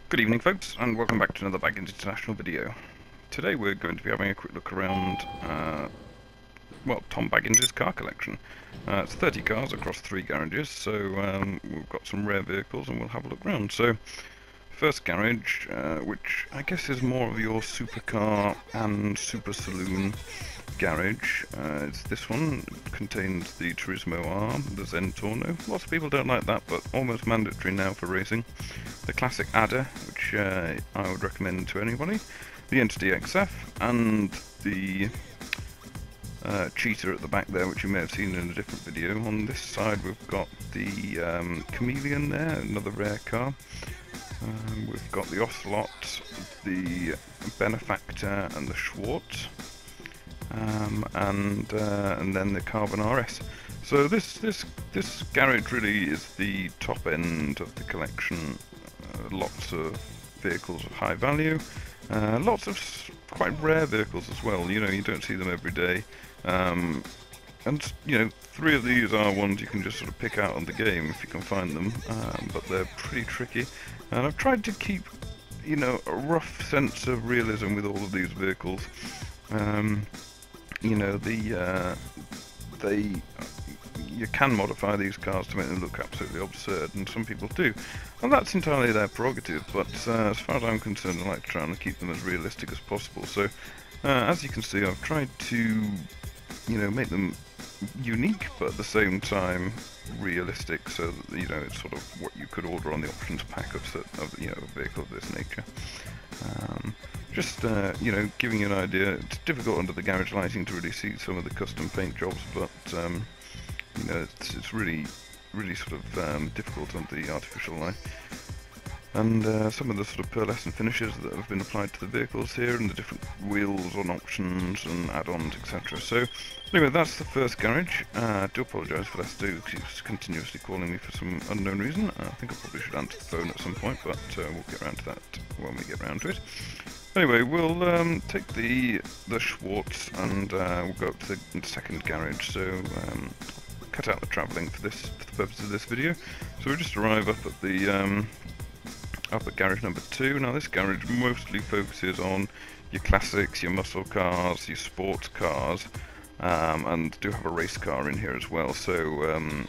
Good evening folks, and welcome back to another Baggins International video. Today we're going to be having a quick look around, Tom Baggins' car collection. It's 30 cars across 3 garages, so we've got some rare vehicles and we'll have a look around. So, first garage, which I guess is more of your supercar and super saloon garage. It's this one. It contains the Turismo R, the Zen Torno. Lots of people don't like that, but almost mandatory now for racing. The classic Adder, which I would recommend to anybody. The Entity XF, and the Cheetah at the back there, which you may have seen in a different video. On this side we've got the Chameleon there, another rare car. We've got the Ocelot, the Benefactor and the Schwartz. And then the Carbon RS. So this garage really is the top end of the collection. Lots of vehicles of high value, lots of quite rare vehicles as well. You know, you don't see them every day, and you know, 3 of these are ones you can just sort of pick out on the game if you can find them, but they're pretty tricky. And I've tried to keep, you know, a rough sense of realism with all of these vehicles. You know, you can modify these cars to make them look absolutely absurd, and some people do, and that's entirely their prerogative, but as far as I'm concerned, I like to try and keep them as realistic as possible. So as you can see, I've tried to, you know, make them unique but at the same time realistic, so that, you know, it's sort of what you could order on the options pack of you know, a vehicle of this nature. Just you know, giving you an idea. It's difficult under the garage lighting to really see some of the custom paint jobs, but you know, it's really sort of difficult under the artificial light. And some of the sort of pearlescent finishes that have been applied to the vehicles here, and the different wheels on options and add-ons, etc. So anyway, that's the first garage. I do apologise for that, because he's continuously calling me for some unknown reason. I think I probably should answer the phone at some point, but we'll get around to that when we get around to it. Anyway, we'll take the Schwartz and we'll go up to the second garage. So cut out the travelling for the purpose of this video. So we just arrive up at the up at garage number 2. Now this garage mostly focuses on your classics, your muscle cars, your sports cars, and do have a race car in here as well. So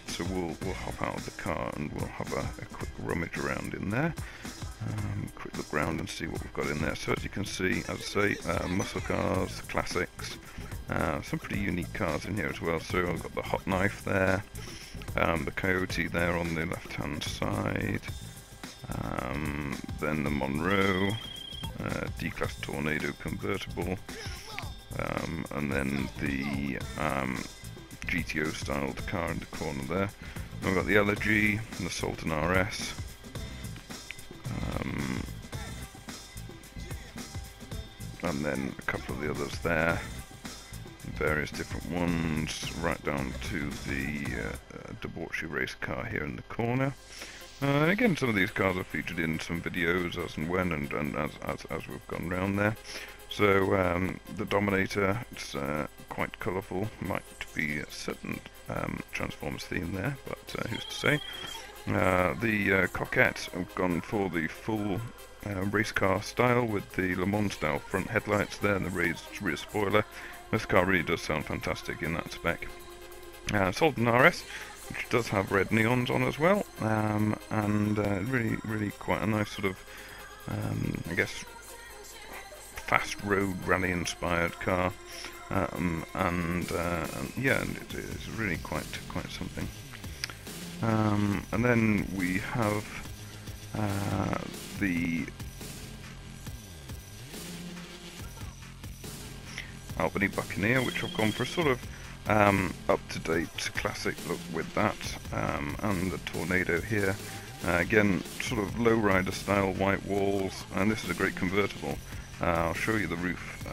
so we'll hop out of the car and we'll have a quick rummage around in there. Quick look round and see what we've got in there. So as you can see, as I say, muscle cars, classics, some pretty unique cars in here as well. So I've got the Hot Knife there, the Coyote there on the left hand side, then the Monroe, D-Class Tornado convertible, and then the GTO styled car in the corner there. I've got the Elegy and the Sultan RS. And then a couple of the others there, various different ones, right down to the debauchery race car here in the corner. Again, some of these cars are featured in some videos as and when, and as we've gone round there. So the Dominator, it's quite colourful, might be a certain Transformers theme there, but who's to say. The Coquette, I've gone for the full race car style with the Le Mans style front headlights there and the raised rear spoiler. This car really does sound fantastic in that spec. Sultan RS, which does have red neons on as well, and really quite a nice sort of, I guess, fast road rally inspired car, and yeah, and it is really quite something. And then we have the Albany Buccaneer, which I've gone for a sort of up-to-date classic look with that, and the Tornado here. Again, sort of lowrider style white walls, and this is a great convertible. I'll show you the roof,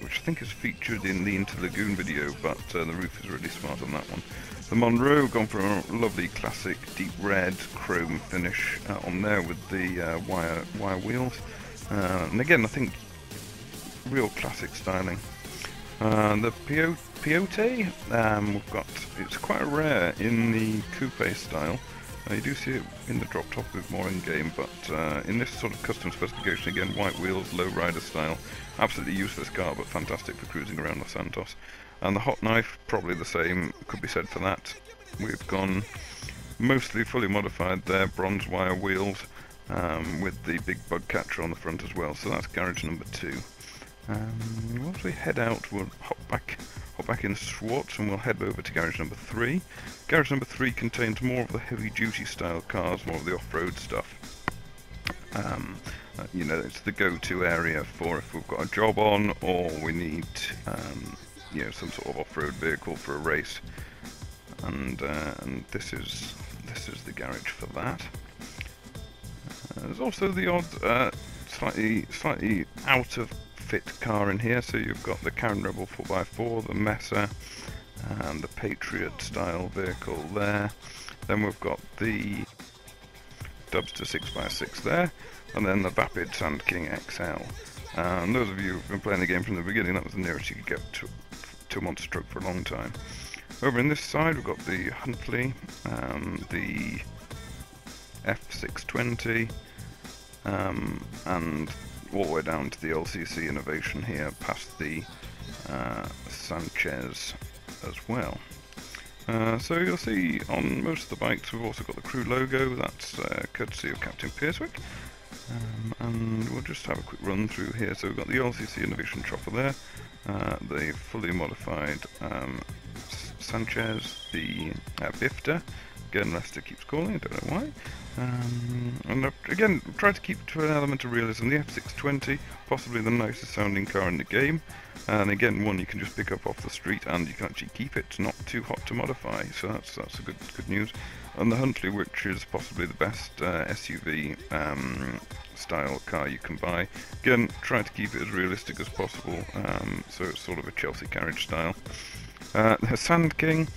which I think is featured in the Interlagoon video, but the roof is really smart on that one. The Monroe, gone for a lovely classic deep red chrome finish on there with the wire wheels, and again I think real classic styling. The Peyote, we've got, it's quite rare in the coupe style. You do see it in the drop top a bit more in game, but in this sort of custom specification, again, white wheels, low rider style, absolutely useless car, but fantastic for cruising around Los Santos. And the hot knife, probably the same, could be said for that. We've gone mostly fully modified there, bronze wire wheels, with the big bug catcher on the front as well, so that's garage number 2. Once we head out, we'll hop back in Schwartz and we'll head over to garage number 3. Garage number 3 contains more of the heavy duty style cars, more of the off-road stuff. You know, it's the go-to area for if we've got a job on or we need you know, some sort of off-road vehicle for a race. And this is the garage for that. There's also the odd slightly out of fit car in here, so you've got the Karen Rebel 4x4, the Mesa, and the Patriot style vehicle there. Then we've got the Dubster 6x6 there, and then the Vapid Sand King XL. And those of you who've been playing the game from the beginning, that was the nearest you could get to a monster truck for a long time. Over in this side we've got the Huntley, the F620, and all the way down to the LCC Innovation here, past the Sanchez as well. So you'll see on most of the bikes we've also got the crew logo, that's courtesy of Captain Pierswick. And we'll just have a quick run through here. So we've got the LCC Innovation chopper there, the fully modified Sanchez, the Bifter. Again, Lester keeps calling, I don't know why. And again, try to keep to an element of realism. The F620, possibly the nicest sounding car in the game. And again, one you can just pick up off the street and you can actually keep it. It's not too hot to modify, so that's a good news. And the Huntley, which is possibly the best SUV style car you can buy. Again, try to keep it as realistic as possible, so it's sort of a Chelsea carriage style. The Sand King,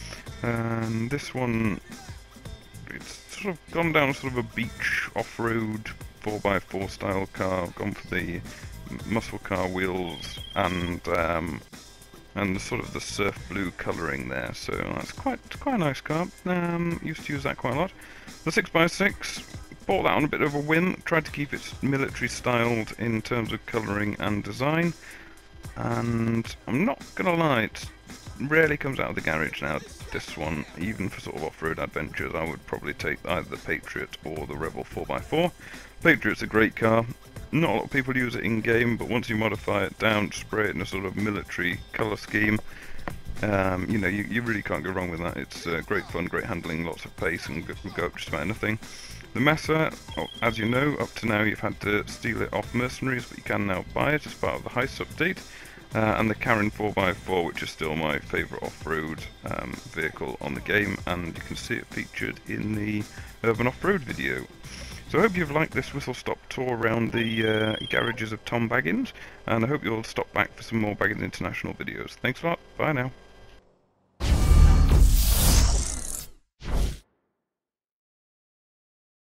this one, it's sort of gone down sort of a beach off-road 4x4 style car, gone for the muscle car wheels and the sort of the surf blue colouring there, so that's quite a nice car. Used to use that quite a lot. The 6x6, bought that on a bit of a whim, tried to keep it military styled in terms of colouring and design, and I'm not gonna lie, it rarely comes out of the garage now. This one, even for sort of off-road adventures, I would probably take either the Patriot or the Rebel 4x4. Patriot's a great car. Not a lot of people use it in game, but once you modify it down, spray it in a sort of military colour scheme, you know, you really can't go wrong with that. It's great fun, great handling, lots of pace, and go up just about anything. The Mesa, as you know, up to now you've had to steal it off mercenaries, but you can now buy it as part of the heist update. And the Karen 4x4, which is still my favourite off-road vehicle on the game, and you can see it featured in the Urban Off-Road video. So I hope you've liked this whistle-stop tour around the garages of TomBaggins, and I hope you'll stop back for some more Baggins International videos. Thanks a lot, bye now.